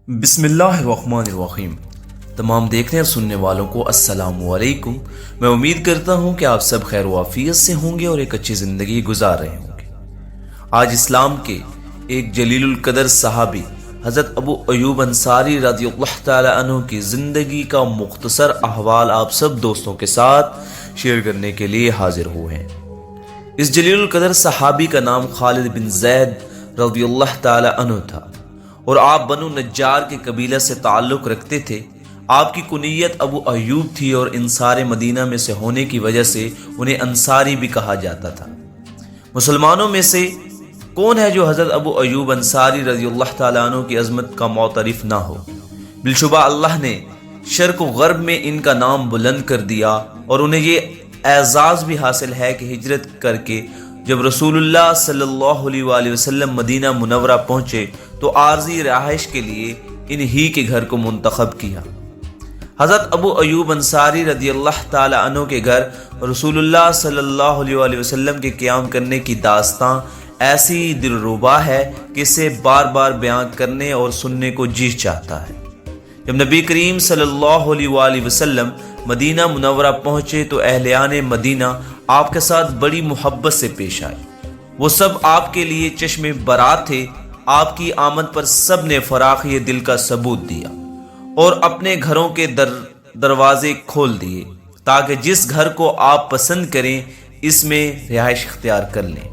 بسم اللہ الرحمن الرحیم۔ تمام دیکھنے اور سننے والوں کو السلام علیکم۔ میں امید کرتا ہوں کہ آپ سب خیر و عافیت سے ہوں گے اور ایک اچھی زندگی گزار رہے ہوں گے۔ آج اسلام کے ایک جلیل القدر صحابی حضرت ابو ایوب انصاری رضی اللہ تعالی عنہ کی زندگی کا مختصر احوال آپ سب دوستوں کے ساتھ شیئر کرنے کے لیے حاضر ہوئے ہیں۔ اس جلیل القدر صحابی کا نام خالد بن زید رضی اللہ تعالی عنہ تھا اور آپ بنو نجار کے قبیلہ سے تعلق رکھتے تھے۔ آپ کی کنیت ابو ایوب تھی اور انصار مدینہ میں سے ہونے کی وجہ سے انہیں انصاری بھی کہا جاتا تھا۔ مسلمانوں میں سے کون ہے جو حضرت ابو ایوب انصاری رضی اللہ تعالیٰ عنہ کی عظمت کا معترف نہ ہو؟ بالشبہ اللہ نے شرق و غرب میں ان کا نام بلند کر دیا اور انہیں یہ اعزاز بھی حاصل ہے کہ ہجرت کر کے جب رسول اللہ صلی اللہ علیہ وآلہ وسلم مدینہ منورہ پہنچے تو عارضی رہائش کے لیے انہی کے گھر کو منتخب کیا۔ حضرت ابو ایوب انصاری رضی اللہ تعالی عنہ کے گھر رسول اللہ صلی اللہ علیہ وآلہ وسلم کے قیام کرنے کی داستان ایسی دلربا ہے کہ اسے بار بار بیان کرنے اور سننے کو جی چاہتا ہے۔ جب نبی کریم صلی اللہ علیہ وآلہ وسلم مدینہ منورہ پہنچے تو اہلیان مدینہ آپ کے ساتھ بڑی محبت سے پیش آئے۔ وہ سب آپ کے لیے چشم برات تھے۔ آپ کی آمد پر سب نے فراخی دل کا ثبوت دیا اور اپنے گھروں کے دروازے کھول دیے تاکہ جس گھر کو آپ پسند کریں اس میں رہائش اختیار کر لیں۔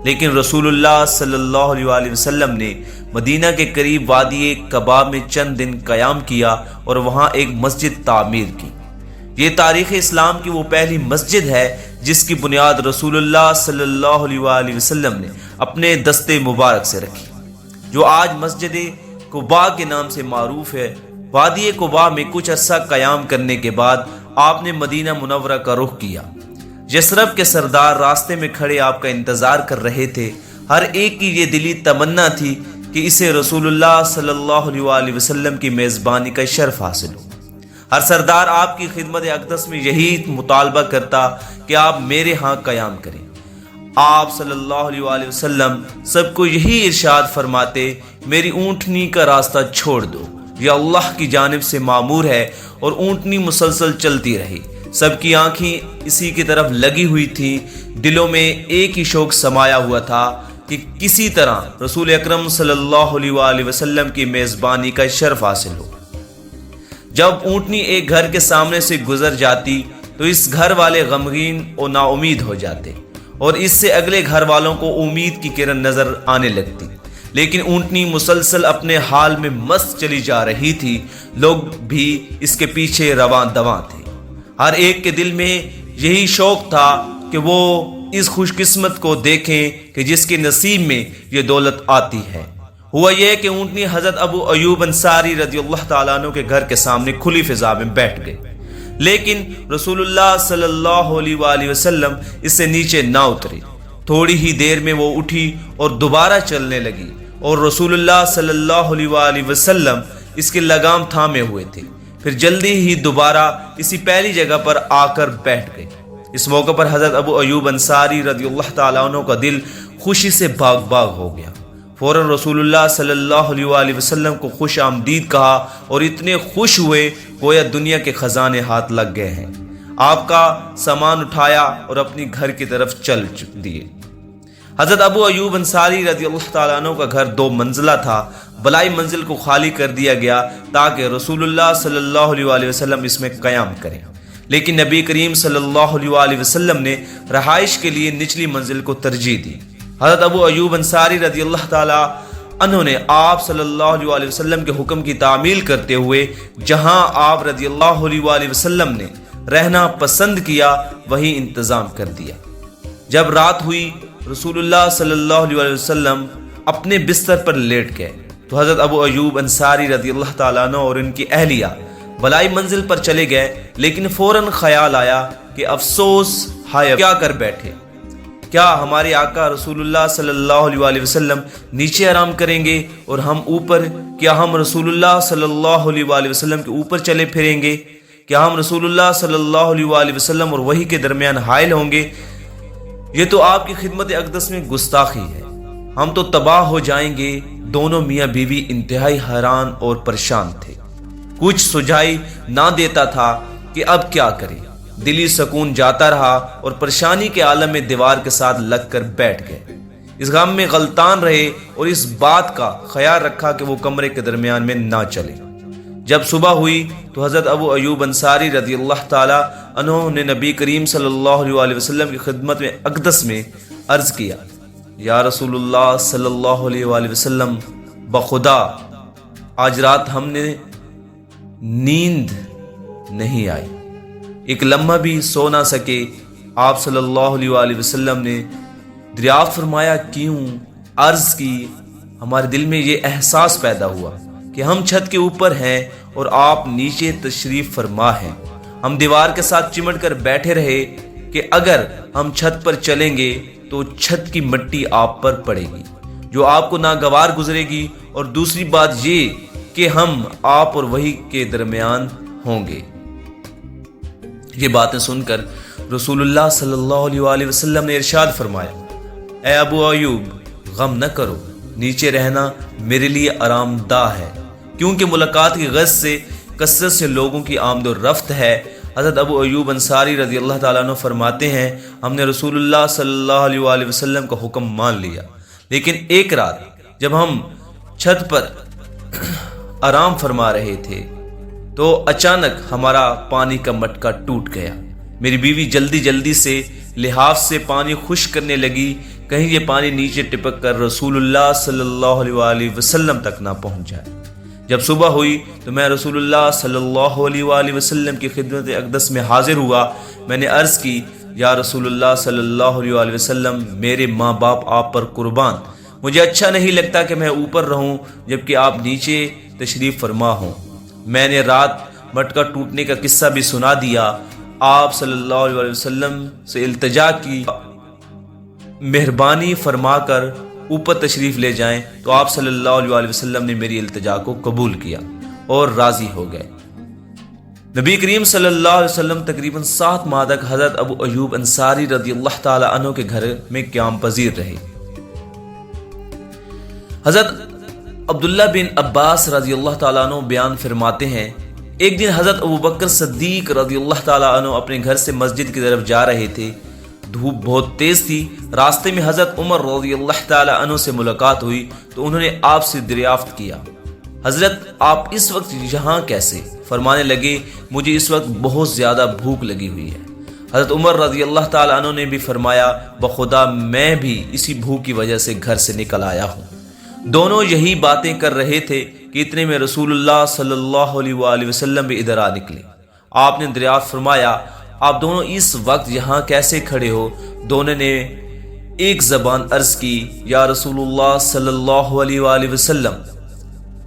لیکن رسول اللہ صلی اللہ علیہ وآلہ وسلم نے مدینہ کے قریب وادی قباء میں چند دن قیام کیا اور وہاں ایک مسجد تعمیر کی۔ یہ تاریخ اسلام کی وہ پہلی مسجد ہے جس کی بنیاد رسول اللہ صلی اللہ علیہ وآلہ وسلم نے اپنے دست مبارک سے رکھی، جو آج مسجد قباء کے نام سے معروف ہے۔ وادی قباء میں کچھ عرصہ قیام کرنے کے بعد آپ نے مدینہ منورہ کا رخ کیا۔ یثرب کے سردار راستے میں کھڑے آپ کا انتظار کر رہے تھے۔ ہر ایک کی یہ دلی تمنا تھی کہ اسے رسول اللہ صلی اللہ علیہ وآلہ وسلم کی میزبانی کا شرف حاصل ہو۔ ہر سردار آپ کی خدمت اقدس میں یہی مطالبہ کرتا کہ آپ میرے ہاں قیام کریں۔ آپ صلی اللہ علیہ وآلہ وسلم سب کو یہی ارشاد فرماتے، میری اونٹنی کا راستہ چھوڑ دو، یہ اللہ کی جانب سے مامور ہے، اور اونٹنی مسلسل چلتی رہی۔ سب کی آنکھیں اسی کی طرف لگی ہوئی تھیں، دلوں میں ایک ہی شوق سمایا ہوا تھا کہ کسی طرح رسول اکرم صلی اللہ علیہ وآلہ وسلم کی میزبانی کا شرف حاصل ہو۔ جب اونٹنی ایک گھر کے سامنے سے گزر جاتی تو اس گھر والے غمگین اور نا امید ہو جاتے اور اس سے اگلے گھر والوں کو امید کی کرن نظر آنے لگتی، لیکن اونٹنی مسلسل اپنے حال میں مست چلی جا رہی تھی۔ لوگ بھی اس کے پیچھے رواں دواں تھے۔ ہر ایک کے دل میں یہی شوق تھا کہ وہ اس خوش قسمت کو دیکھیں کہ جس کے نصیب میں یہ دولت آتی ہے۔ ہوا یہ کہ اونٹنی حضرت ابو ایوب انصاری رضی اللہ تعالیٰ عنہ کے گھر کے سامنے کھلی فضا میں بیٹھ گئے، لیکن رسول اللہ صلی اللہ علیہ وآلہ وسلم اس سے نیچے نہ اترے۔ تھوڑی ہی دیر میں وہ اٹھی اور دوبارہ چلنے لگی اور رسول اللہ صلی اللہ علیہ وآلہ وسلم اس کے لگام تھامے ہوئے تھے۔ پھر جلدی ہی دوبارہ اسی پہلی جگہ پر آ کر بیٹھ گئے۔ اس موقع پر حضرت ابو ایوب انصاری رضی اللہ تعالیٰ عنہ کا دل خوشی سے باغ باغ ہو گیا۔ فوراً رسول اللہ صلی اللہ علیہ وآلہ وسلم کو خوش آمدید کہا اور اتنے خوش ہوئے گویا دنیا کے خزانے ہاتھ لگ گئے ہیں۔ آپ کا سامان اٹھایا اور اپنی گھر کی طرف چل دیے۔ حضرت ابو ایوب انصاری رضی اللہ تعالیٰ عنہ کا گھر 2 منزلہ تھا۔ بلائی منزل کو خالی کر دیا گیا تاکہ رسول اللہ صلی اللہ علیہ وآلہ وسلم اس میں قیام کریں، لیکن نبی کریم صلی اللہ علیہ وآلہ وسلم نے رہائش کے لیے نچلی منزل کو ترجیح دی۔ حضرت ابو ایوب انصاری رضی اللہ تعالی عنہ نے آپ صلی اللہ علیہ وآلہ وسلم کے حکم کی تعمیل کرتے ہوئے جہاں آپ رضی اللہ علیہ وآلہ وسلم نے رہنا پسند کیا وہی انتظام کر دیا۔ جب رات ہوئی رسول اللہ صلی اللہ علیہ وآلہ وسلم اپنے بستر پر لیٹ گئے تو حضرت ابو ایوب انصاری رضی اللہ تعالیٰ عنہ اور ان کی اہلیہ بلائی منزل پر چلے گئے، لیکن فوراً خیال آیا کہ افسوس، ہائے کیا کر بیٹھے، کیا ہمارے آقا رسول اللہ صلی اللہ علیہ وآلہ وسلم نیچے آرام کریں گے اور ہم اوپر؟ کیا ہم رسول اللہ صلی اللہ علیہ وآلہ وسلم کے اوپر چلے پھریں گے؟ کیا ہم رسول اللہ صلی اللہ علیہ وآلہ وسلم اور وحی کے درمیان حائل ہوں گے؟ یہ تو آپ کی خدمت اقدس میں گستاخی ہے، ہم تو تباہ ہو جائیں گے، دونوں میاں بیوی انتہائی حیران اور پریشان تھے۔ کچھ سجائی نہ دیتا تھا کہ اب کیا کرے۔ دلی سکون جاتا رہا اور پریشانی کے عالم میں دیوار کے ساتھ لگ کر بیٹھ گئے۔ اس غم میں غلطان رہے اور اس بات کا خیال رکھا کہ وہ کمرے کے درمیان میں نہ چلے۔ جب صبح ہوئی تو حضرت ابو ایوب انصاری رضی اللہ تعالی عنہ نے نبی کریم صلی اللہ علیہ وسلم کی خدمت میں اقدس میں عرض کیا، یا رسول اللہ صلی اللہ علیہ وسلم، بخدا آج رات ہم نے نیند نہیں آئی، ایک لمحہ بھی سو نہ سکے۔ آپ صلی اللہ علیہ وسلم نے دریافت فرمایا کیوں؟ عرض کی، ہمارے دل میں یہ احساس پیدا ہوا کہ ہم چھت کے اوپر ہیں اور آپ نیچے تشریف فرما ہیں۔ ہم دیوار کے ساتھ چمٹ کر بیٹھے رہے کہ اگر ہم چھت پر چلیں گے تو چھت کی مٹی آپ پر پڑے گی جو آپ کو ناگوار گزرے گی، اور دوسری بات یہ کہ ہم آپ اور وہی کے درمیان ہوں گے۔ یہ باتیں سن کر رسول اللہ صلی اللہ علیہ وسلم نے ارشاد فرمایا، اے ابو ایوب، غم نہ کرو، نیچے رہنا میرے لیے آرام دہ ہے، کیونکہ ملاقات کی غرض سے کثرت سے لوگوں کی آمد و رفت ہے۔ حضرت ابو ایوب انصاری رضی اللہ تعالیٰ عنہ فرماتے ہیں، ہم نے رسول اللہ صلی اللہ علیہ وسلم کا حکم مان لیا، لیکن ایک رات جب ہم چھت پر آرام فرما رہے تھے تو اچانک ہمارا پانی کا مٹکا ٹوٹ گیا۔ میری بیوی جلدی سے لحاف سے پانی خشک کرنے لگی، کہیں یہ پانی نیچے ٹپک کر رسول اللہ صلی اللہ علیہ وسلم تک نہ پہنچ جائے۔ جب صبح ہوئی تو میں رسول اللہ صلی اللہ علیہ وسلم کی خدمت اقدس میں حاضر ہوا۔ میں نے عرض کی، یا رسول اللہ صلی اللہ علیہ وسلم، میرے ماں باپ آپ پر قربان، مجھے اچھا نہیں لگتا کہ میں اوپر رہوں جبکہ آپ نیچے تشریف فرما ہوں۔ میں نے رات مٹکا ٹوٹنے کا قصہ بھی سنا دیا۔ آپ صلی اللہ علیہ وسلم سے التجا کی، مہربانی فرما کر اوپر تشریف لے جائیں، تو آپ صلی اللہ علیہ وسلم نے میری التجا کو قبول کیا اور راضی ہو گئے۔ نبی کریم صلی اللہ علیہ وسلم تقریباً 7 ماہ تک حضرت ابو ایوب انصاری رضی اللہ تعالی عنہ کے گھر میں قیام پذیر رہے۔ حضرت عبداللہ بن عباس رضی اللہ تعالیٰ عنہ بیان فرماتے ہیں، ایک دن حضرت ابوبکر صدیق رضی اللہ تعالیٰ عنہ اپنے گھر سے مسجد کی طرف جا رہے تھے۔ دھوپ بہت تیز تھی۔ راستے میں حضرت عمر رضی اللہ تعالیٰ عنہ سے ملاقات ہوئی تو انہوں نے آپ سے دریافت کیا، حضرت آپ اس وقت یہاں کیسے؟ فرمانے لگے، مجھے اس وقت بہت زیادہ بھوک لگی ہوئی ہے۔ حضرت عمر رضی اللہ تعالیٰ عنہ نے بھی فرمایا، بخدا میں بھی اسی بھوک کی وجہ سے گھر سے نکل آیا ہوں۔ دونوں یہی باتیں کر رہے تھے کہ اتنے میں رسول اللہ صلی اللہ علیہ وسلم بھی ادھر آ نکلے۔ آپ نے دریافت فرمایا، آپ دونوں اس وقت یہاں کیسے کھڑے ہو؟ دونوں نے ایک زبان عرض کی، یا رسول اللہ صلی اللہ علیہ وسلم،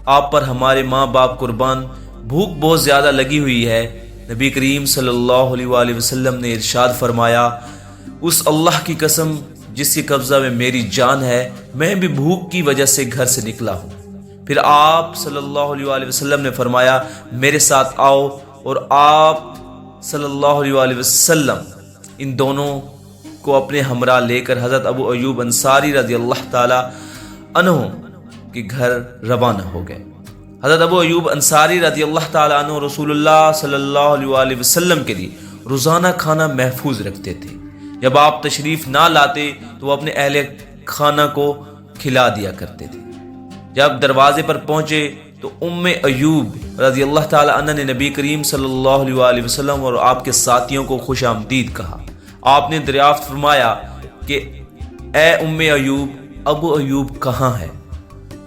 آپ پر ہمارے ماں باپ قربان، بھوک بہت زیادہ لگی ہوئی ہے۔ نبی کریم صلی اللہ علیہ وسلم نے ارشاد فرمایا، اس اللہ کی قسم جس کے قبضہ میں میری جان ہے، میں بھی بھوک کی وجہ سے گھر سے نکلا ہوں۔ پھر آپ صلی اللہ علیہ وسلم نے فرمایا، میرے ساتھ آؤ، اور آپ صلی اللہ علیہ وسلم ان دونوں کو اپنے ہمراہ لے کر حضرت ابو ایوب انصاری رضی اللہ تعالی عنہ کے گھر روانہ ہو گئے۔ حضرت ابو ایوب انصاری رضی اللہ تعالی عنہ رسول اللہ صلی اللہ علیہ وسلم کے لیے روزانہ کھانا محفوظ رکھتے تھے۔ جب آپ تشریف نہ لاتے تو وہ اپنے اہل خانہ کو کھلا دیا کرتے تھے۔ جب دروازے پر پہنچے تو ام ایوب رضی اللہ تعالی عنہ نے نبی کریم صلی اللہ علیہ وسلم اور آپ کے ساتھیوں کو خوش آمدید کہا۔ آپ نے دریافت فرمایا کہ اے ام ایوب، ابو ایوب کہاں ہے؟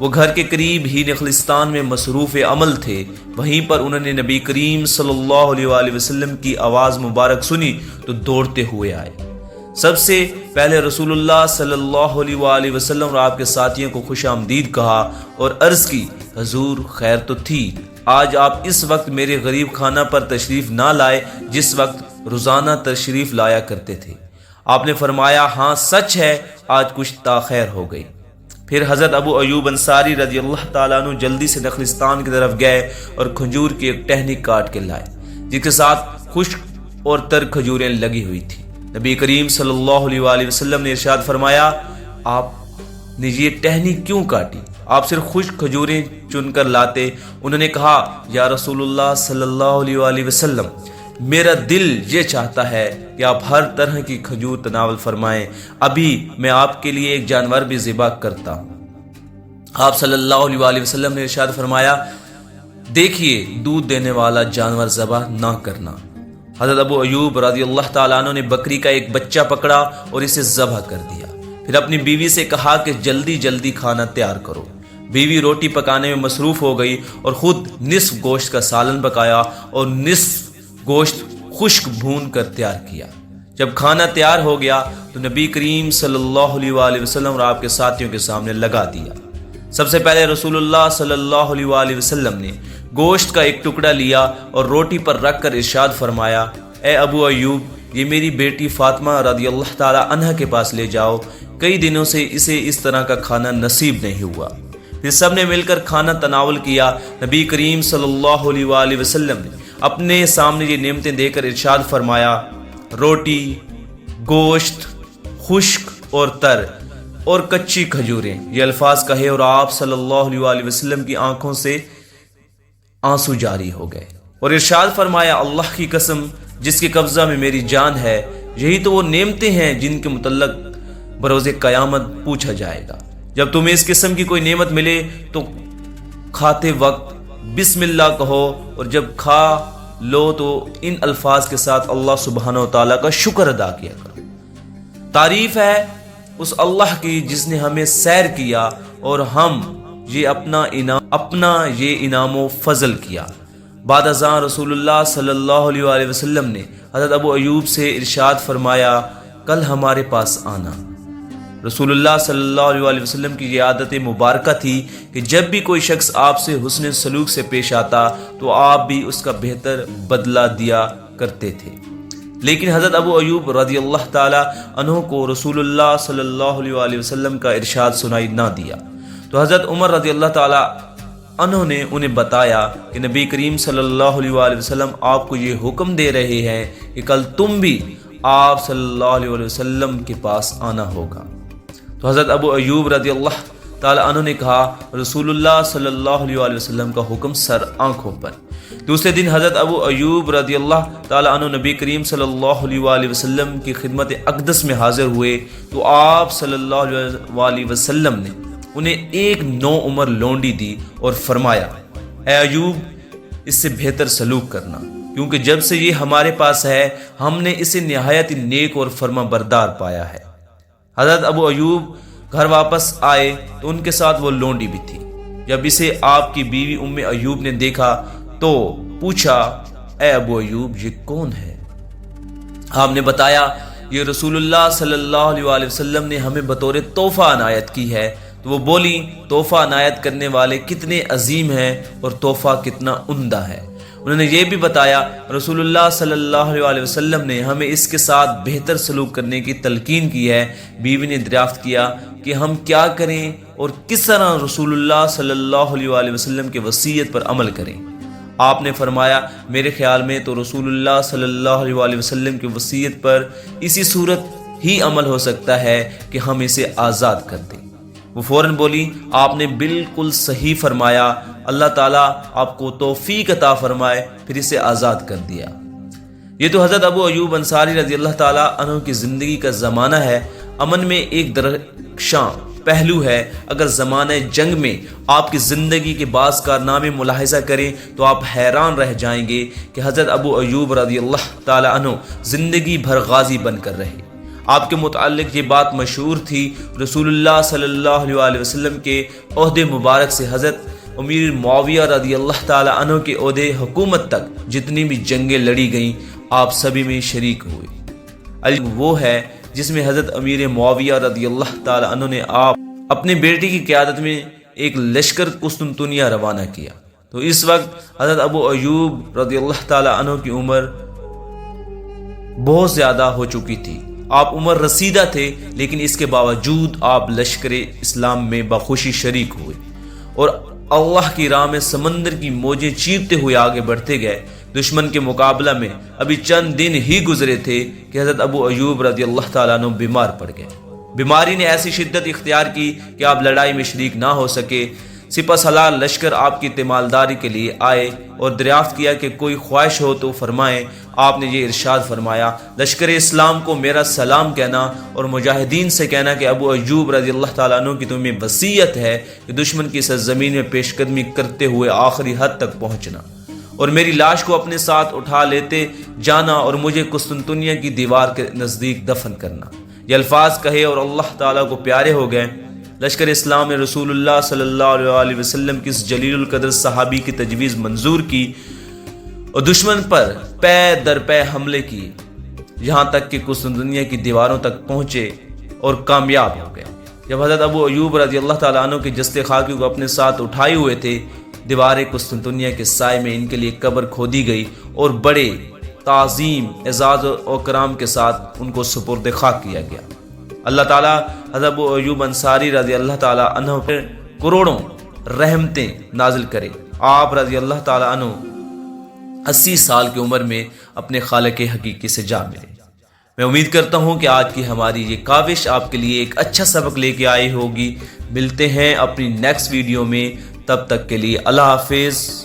وہ گھر کے قریب ہی نخلستان میں مصروف عمل تھے۔ وہیں پر انہوں نے نبی کریم صلی اللہ علیہ وسلم کی آواز مبارک سنی تو دوڑتے ہوئے آئے۔ سب سے پہلے رسول اللہ صلی اللہ علیہ وسلم اور آپ کے ساتھیوں کو خوش آمدید کہا اور عرض کی، حضور خیر تو تھی، آج آپ اس وقت میرے غریب خانہ پر تشریف نہ لائے جس وقت روزانہ تشریف لایا کرتے تھے۔ آپ نے فرمایا، ہاں سچ ہے، آج کچھ تاخیر ہو گئی۔ پھر حضرت ابو ایوب انصاری رضی اللہ تعالیٰ عنہ جلدی سے نخلستان کی طرف گئے اور کھجور کی ایک ٹہنی کاٹ کے لائے جس کے ساتھ خشک اور تر کھجوریں لگی ہوئی تھی۔ نبی کریم صلی اللہ علیہ وسلم نے ارشاد فرمایا، آپ نے یہ ٹہنی کیوں کاٹی؟ آپ صرف خشک کھجوریں چن کر لاتے۔ انہوں نے کہا یا رسول اللہ صلی اللہ علیہ وآلہ وسلم، میرا دل یہ چاہتا ہے کہ آپ ہر طرح کی کھجور تناول فرمائیں، ابھی میں آپ کے لیے ایک جانور بھی ذبح کرتا ہوں۔ آپ صلی اللہ علیہ وآلہ وسلم نے ارشاد فرمایا دیکھیے دودھ دینے والا جانور ذبح نہ کرنا۔ حضرت ابو ایوب رضی اللہ تعالیٰ عنہ نے بکری کا ایک بچہ پکڑا اور اسے ذبح کر دیا، پھر اپنی بیوی سے کہا کہ جلدی جلدی کھانا تیار کرو۔ بیوی روٹی پکانے میں مصروف ہو گئی اور خود نصف گوشت کا سالن پکایا اور نصف گوشت خشک بھون کر تیار کیا۔ جب کھانا تیار ہو گیا تو نبی کریم صلی اللہ علیہ وآلہ وسلم اور آپ کے ساتھیوں کے سامنے لگا دیا۔ سب سے پہلے رسول اللہ صلی اللہ علیہ وآلہ وسلم نے گوشت کا ایک ٹکڑا لیا اور روٹی پر رکھ کر ارشاد فرمایا اے ابو ایوب، یہ میری بیٹی فاطمہ رضی اللہ تعالی عنہ کے پاس لے جاؤ، کئی دنوں سے اسے اس طرح کا کھانا نصیب نہیں ہوا۔ پھر سب نے مل کر کھانا تناول کیا۔ نبی کریم صلی اللہ علیہ وآلہ وسلم نے اپنے سامنے یہ نعمتیں دے کر ارشاد فرمایا روٹی، گوشت، خشک اور تر اور کچی کھجوریں، یہ الفاظ کہے اور آپ صلی اللہ علیہ وآلہ وسلم کی آنکھوں سے آنسو جاری ہو گئے اور ارشاد فرمایا اللہ کی قسم جس کے قبضہ میں میری جان ہے، یہی تو وہ نعمتیں ہیں جن کے متعلق بروز قیامت پوچھا جائے گا۔ جب تمہیں اس قسم کی کوئی نعمت ملے تو کھاتے وقت بسم اللہ کہو، اور جب کھا لو تو ان الفاظ کے ساتھ اللہ سبحانہ و تعالیٰ کا شکر ادا کیا کرو۔ تعریف ہے اس اللہ کی جس نے ہمیں سیر کیا اور ہم یہ اپنا یہ انعام و فضل کیا۔ بعد ازاں رسول اللہ صلی اللہ علیہ وآلہ وسلم نے حضرت ابو ایوب سے ارشاد فرمایا کل ہمارے پاس آنا۔ رسول اللہ صلی اللہ علیہ وآلہ وسلم کی یہ عادت مبارکہ تھی کہ جب بھی کوئی شخص آپ سے حسن سلوک سے پیش آتا تو آپ بھی اس کا بہتر بدلہ دیا کرتے تھے۔ لیکن حضرت ابو ایوب رضی اللہ تعالی عنہ کو رسول اللہ صلی اللہ علیہ وآلہ وسلم کا ارشاد سنائی نہ دیا، تو حضرت عمر رضی اللہ تعالی عنہ نے انہیں بتایا کہ نبی کریم صلی اللہ علیہ وآلہ وسلم آپ کو یہ حکم دے رہے ہیں کہ کل تم بھی آپ صلی اللہ علیہ وآلہ وسلم کے پاس آنا ہوگا۔ تو حضرت ابو ایوب رضی اللہ تعالی عنہ نے کہا رسول اللہ صلی اللہ علیہ وآلہ وسلم کا حکم سر آنکھوں پر۔ دوسرے دن حضرت ابو ایوب رضی اللہ تعالی عنہ نبی کریم صلی اللہ علیہ وآلہ وسلم کی خدمت اقدس میں حاضر ہوئے تو آپ صلی اللہ علیہ وآلہ وسلم نے انہیں ایک نو عمر لونڈی دی اور فرمایا اے ایوب اس سے بہتر سلوک کرنا، کیونکہ جب سے یہ ہمارے پاس ہے ہم نے اسے نہایت نیک اور فرما بردار پایا ہے۔ حضرت ابو ایوب گھر واپس آئے تو ان کے ساتھ وہ لونڈی بھی تھی۔ جب اسے آپ کی بیوی ام ایوب نے دیکھا تو پوچھا اے ابو ایوب یہ کون ہے؟ آپ نے بتایا یہ رسول اللہ صلی اللہ علیہ وآلہ وسلم نے ہمیں بطور تحفہ عنایت کی ہے۔ تو وہ بولی تحفہ عنایت کرنے والے کتنے عظیم ہیں اور تحفہ کتنا عمدہ ہے۔ انہوں نے یہ بھی بتایا رسول اللہ صلی اللہ علیہ وآلہ وسلم نے ہمیں اس کے ساتھ بہتر سلوک کرنے کی تلقین کی ہے۔ بیوی نے دریافت کیا کہ ہم کیا کریں اور کس طرح رسول اللہ صلی اللہ علیہ وآلہ وسلم کے وصیت پر عمل کریں؟ آپ نے فرمایا میرے خیال میں تو رسول اللہ صلی اللہ علیہ وآلہ وسلم کی وصیت پر اسی صورت ہی عمل ہو سکتا ہے کہ ہم اسے آزاد کر دیں۔ وہ فوراً بولی آپ نے بالکل صحیح فرمایا، اللہ تعالیٰ آپ کو توفیق عطا فرمائے، پھر اسے آزاد کر دیا۔ یہ تو حضرت ابو ایوب انصاری رضی اللہ تعالیٰ عنہ کی زندگی کا زمانہ ہے۔ امن میں ایک درخشاں پہلو ہے۔ اگر زمانہ جنگ میں آپ کی زندگی کے بعض کارنامے ملاحظہ کریں تو آپ حیران رہ جائیں گے کہ حضرت ابو ایوب رضی اللہ تعالیٰ عنہ زندگی بھر غازی بن کر رہے۔ آپ کے متعلق یہ بات مشہور تھی، رسول اللہ صلی اللہ علیہ وآلہ وسلم کے عہدے مبارک سے حضرت امیر معاویہ رضی اللہ تعالی عنہ کے عہدے حکومت تک جتنی بھی جنگیں لڑی گئیں آپ سبھی میں شریک ہوئے۔ علی وہ ہے جس میں حضرت امیر معاویہ رضی اللہ تعالی عنہ نے آپ اپنے بیٹے کی قیادت میں ایک لشکر قسطنطنیہ روانہ کیا۔ تو اس وقت حضرت ابو ایوب رضی اللہ تعالی عنہ کی عمر بہت زیادہ ہو چکی تھی۔ آپ عمر رسیدہ تھے، لیکن اس کے باوجود آپ لشکر اسلام میں بخوشی شریک ہوئے اور اللہ کی راہ میں سمندر کی موجیں چیرتے ہوئے آگے بڑھتے گئے۔ دشمن کے مقابلہ میں ابھی چند دن ہی گزرے تھے کہ حضرت ابو ایوب رضی اللہ تعالیٰ عنہ بیمار پڑ گئے۔ بیماری نے ایسی شدت اختیار کی کہ آپ لڑائی میں شریک نہ ہو سکے۔ سپہ سالار لشکر آپ کی تیمارداری کے لیے آئے اور دریافت کیا کہ کوئی خواہش ہو تو فرمائیں۔ آپ نے یہ ارشاد فرمایا، لشکر اسلام کو میرا سلام کہنا اور مجاہدین سے کہنا کہ ابو ایوب رضی اللہ تعالیٰ عنہ کی تمہیں وصیت ہے کہ دشمن کی سرزمین میں پیش قدمی کرتے ہوئے آخری حد تک پہنچنا اور میری لاش کو اپنے ساتھ اٹھا لیتے جانا اور مجھے قسطنطنیہ کی دیوار کے نزدیک دفن کرنا۔ یہ الفاظ کہے اور اللہ تعالیٰ کو پیارے ہو گئے۔ لشکر اسلام نے رسول اللہ صلی اللہ علیہ وسلم کی اس جلیل القدر صحابی کی تجویز منظور کی اور دشمن پر پے در پے حملے کی، یہاں تک کہ قسطنطنیہ کی دیواروں تک پہنچے اور کامیاب ہو گئے۔ جب حضرت ابو ایوب رضی اللہ تعالیٰ عنہ کے جسد خاکی کو اپنے ساتھ اٹھائے ہوئے تھے، دیوار قسطنطنیہ کے سائے میں ان کے لیے قبر کھودی گئی اور بڑے تعظیم، اعزاز و کرام کے ساتھ ان کو سپرد خاک کیا گیا۔ اللہ تعالیٰ حضرت ابو ایوب انصاری رضی اللہ تعالیٰ عنہ پر کروڑوں رحمتیں نازل کرے۔ آپ رضی اللہ تعالیٰ عنہ 80 سال کی عمر میں اپنے خالق حقیقی سے جا ملے۔ میں امید کرتا ہوں کہ آج کی ہماری یہ کاوش آپ کے لیے ایک اچھا سبق لے کے آئی ہوگی۔ ملتے ہیں اپنی نیکسٹ ویڈیو میں، تب تک کے لیے اللہ حافظ۔